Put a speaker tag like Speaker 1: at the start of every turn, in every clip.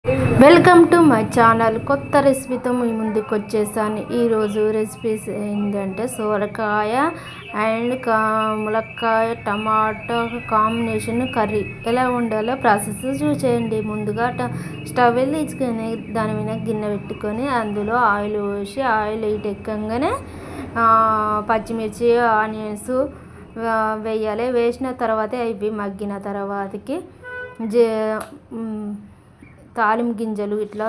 Speaker 1: Welcome to my channel. కొత్త రెసిపీతో మీ ముందుకు వచ్చేసాను. ఈరోజు రెసిపీస్ ఏంటంటే సోరకాయ అండ్ ములక్కాయ టమాటో కాంబినేషన్ కర్రీ ఎలా ఉండాలో ప్రాసెస్ చూసేయండి. ముందుగా స్టవ్ వెలిగించుకొని దాని మీద గిన్నె పెట్టుకొని అందులో ఆయిల్ పోసి ఆయిల్ హీట్ ఎక్కగానే పచ్చిమిర్చి ఆనియన్స్ వేయాలి. వేసిన తర్వాత ఇవి మగ్గిన తర్వాతకి తాలింపు గింజలు ఇట్లా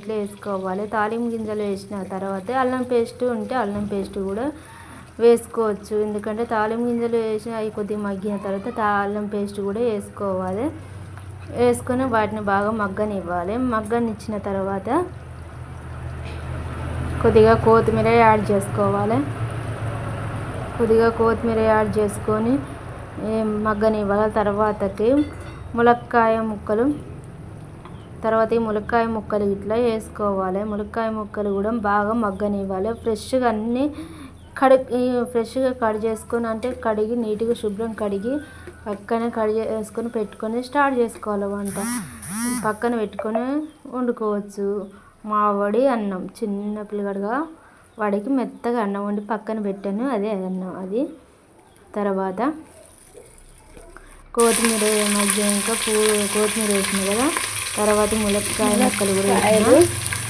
Speaker 1: వేసుకోవాలి. తాలింపు గింజలు వేసిన తర్వాత అల్లం పేస్ట్ ఉంటే అల్లం పేస్ట్ కూడా వేసుకోవచ్చు. ఎందుకంటే తాలింపు గింజలు వేసి అవి కొద్దిగా మగ్గిన తర్వాత అల్లం పేస్ట్ కూడా వేసుకోవాలి. వేసుకొని వాటిని బాగా మగ్గనివ్వాలి. మగ్గనిచ్చిన తర్వాత కొద్దిగా కొత్తిమీర యాడ్ చేసుకోవాలి. చేసుకొని మగ్గనివ్వాలి. తర్వాతకి ములక్కాయ ముక్కలు ఇట్లా వేసుకోవాలి. ములక్కాయ ముక్కలు కూడా బాగా మగ్గనివ్వాలి. ఫ్రెష్గా కట్ చేసుకొని అంటే కడిగి నీట్గా శుభ్రం కడిగి పక్కన చేసుకొని పెట్టుకొని స్టార్ట్ చేసుకోవాలి. వంట పక్కన పెట్టుకొని వండుకోవచ్చు. మా వడి అన్నం చిన్న పిల్లగాడుగా వాడికి మెత్తగా అన్నం వండి పక్కన పెట్టాను. అదే అన్నం అది. తర్వాత కొత్తిమీర కొత్తిమీర వేసిన కదా. తర్వాత ములక్కాయ ముక్కలు కూడా వేసిన.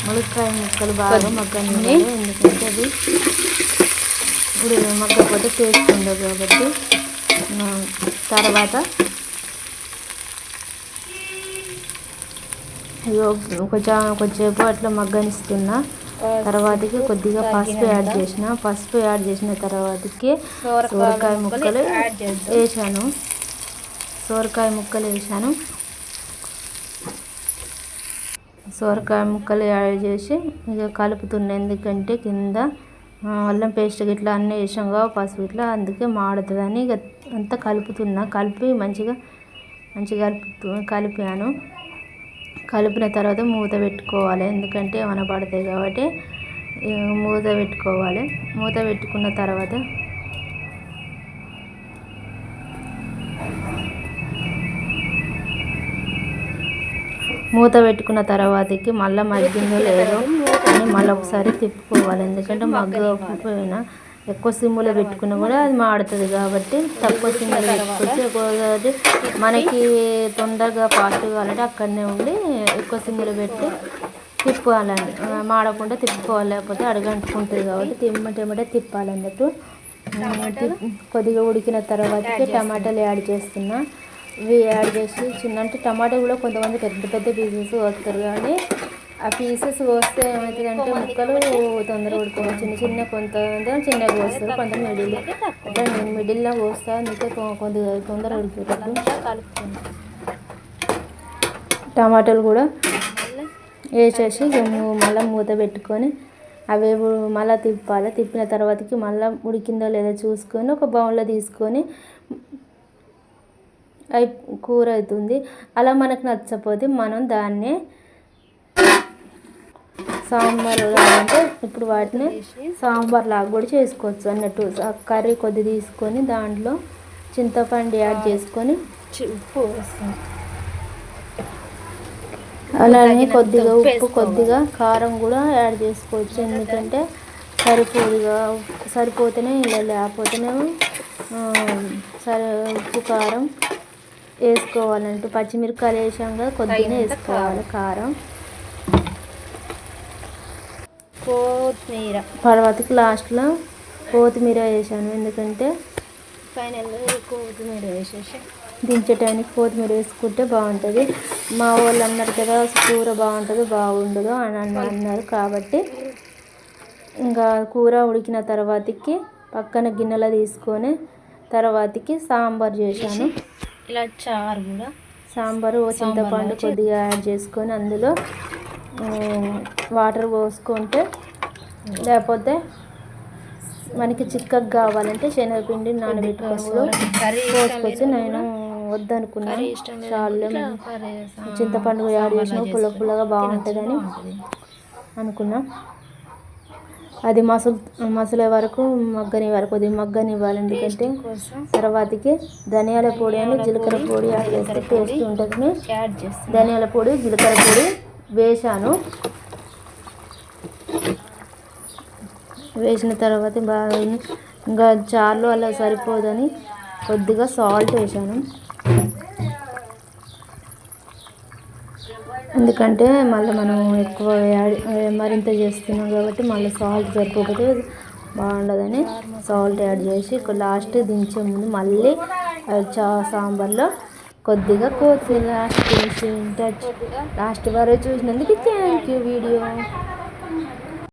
Speaker 1: ములక్కాయ ముక్కలు బాగా మగ్గనివ్వాలి. ఎందుకంటే అది ఇప్పుడు మగ్గకపోతే టేస్ట్ ఉండదు కాబట్టి. తర్వాత కొంచెంసేపు అట్లా మగ్గనిస్తున్నా. తర్వాతకి కొద్దిగా పసుపు యాడ్ చేసిన తర్వాతకి సోరకాయ ముక్కలు వేసాను. సోరకాయ ముక్కలు యాడ్ చేసి ఇక కలుపుతున్నా. ఎందుకంటే కింద అల్లం పేస్ట్ ఇట్లా అన్నీ వేసాంగా పసుపు ఇట్లా అందుకే మాడుతుందని ఇక అంతా కలుపుతున్నా. మంచిగా కలిపాను. కలిపిన తర్వాత మూత పెట్టుకోవాలి. ఎందుకంటే ఏమైనా పడతాయి కాబట్టి మూత పెట్టుకోవాలి. మూత పెట్టుకున్న తర్వాత తర్వాతకి మళ్ళీ మగ్గిందో లేదో అని మళ్ళీ ఒకసారి తిప్పుకోవాలి. ఎందుకంటే మగ్గకపోయినా ఎక్కువ సిమ్లో పెట్టుకున్నా కూడా అది మాడుతుంది కాబట్టి తక్కువ సిమ్లో పెట్టుకోవచ్చు. మనకి తొందరగా ఫాస్ట్ కావాలంటే అక్కడనే ఉండి ఎక్కువ సిమ్లో పెట్టి తిప్పాలండి. మాడకుండా తిప్పుకోవాలి, లేకపోతే అడుగంటుకుంటుంది కాబట్టి తిమ్మటేమటే తిప్పాలి అన్నట్టు. కొద్దిగా ఉడికిన తర్వాతకి టమాటాలు యాడ్ చేస్తున్నా. ఇవి యాడ్ చేసి అంటే టమాటా కూడా కొంతమంది పెద్ద పీసెస్ వస్తారు కానీ ఆ పీసెస్ కోస్తే ఏమవుతుందంటే ముక్కలు తొందరగా ఉడుకోవాలి. కొంతమంది చిన్నగా కోస్తారు, కొంతమంది నేను మిడిల్లో కోస్తాను. అందుకే కొద్దిగా తొందరగా ఉడికేటప్పుడు టమాటాలు కూడా వేసేసి మళ్ళీ మూత పెట్టుకొని అవి మళ్ళీ తిప్పాలి. తిప్పిన తర్వాతకి మళ్ళీ ఉడికిందో లేదో చూసుకొని ఒక బౌల్లో తీసుకొని కూర అవుతుంది. అలా మనకు నచ్చకపోతే మనం దాన్ని సాంబార్ అంటే ఇప్పుడు వాటిని సాంబార్ లాగా కూడా చేసుకోవచ్చు అన్నట్టు. కర్రీ కొద్ది తీసుకొని దాంట్లో చింతపండు యాడ్ చేసుకొని ఉప్పు వేస్తాం. అలానే కొద్దిగా ఉప్పు కొద్దిగా కారం కూడా యాడ్ చేసుకోవచ్చు. ఎందుకంటే సరిపోతేనే ఇలా లేకపోతేనేమో ఉప్పు కారం వేసుకోవాలంటూ పచ్చిమిరపకాయలు వేసాక కొద్దిగా వేసుకోవాలి కారం. తర్వాతకి లాస్ట్లో కొత్తిమీర వేసాను. ఎందుకంటే ఫైనల్గా కొత్తిమీర వేసేసి దించడానికి కొత్తిమీర వేసుకుంటే బాగుంటుంది. మా వాళ్ళు అన్నారు కదా కూర బాగుండదు అని అన్నారు కాబట్టి ఇంకా కూర ఉడికిన తర్వాతకి పక్కన గిన్నెలో తీసుకొని తర్వాతకి సాంబార్ చేశాను. ఇలా సాంబారు చింతపండు కొద్దిగా యాడ్ చేసుకొని అందులో వాటర్ పోసుకుంటే, లేకపోతే మనకి చిక్కగా కావాలంటే శనగపిండి పోసుకోవచ్చు. నేను వద్దనుకున్నాను. చాలా చింతపండు యాడ్ చేసిన పుల్లగా బాగుంటుందని అనుకున్నా. అది మసలే వరకు కొద్దిగా మగ్గనివ్వాలి. ఎందుకంటే తర్వాతకి ధనియాల పొడి అని జీలకర్ర పొడి యాడ్ చేస్తే టేస్ట్ ఉంటుంది. ధనియాల పొడి జీలకర్ర పొడి వేసాను. వేసిన తర్వాత బాగా ఇంకా చాలు అలా సరిపోదని కొద్దిగా సాల్ట్ వేసాను. ఎందుకంటే మళ్ళీ మనం ఎక్కువ మరింత చేస్తున్నాం కాబట్టి మళ్ళీ సాల్ట్ సరిపోతే బాగుండదని సాల్ట్ యాడ్ చేసి లాస్ట్ దించే ముందు మళ్ళీ సాంబార్లో కొద్దిగా కొత్తిమీర లాస్ట్ ఫినిషింగ్ టచ్. లాస్ట్ వరకు చూసినందుకు థ్యాంక్ యూ. వీడియో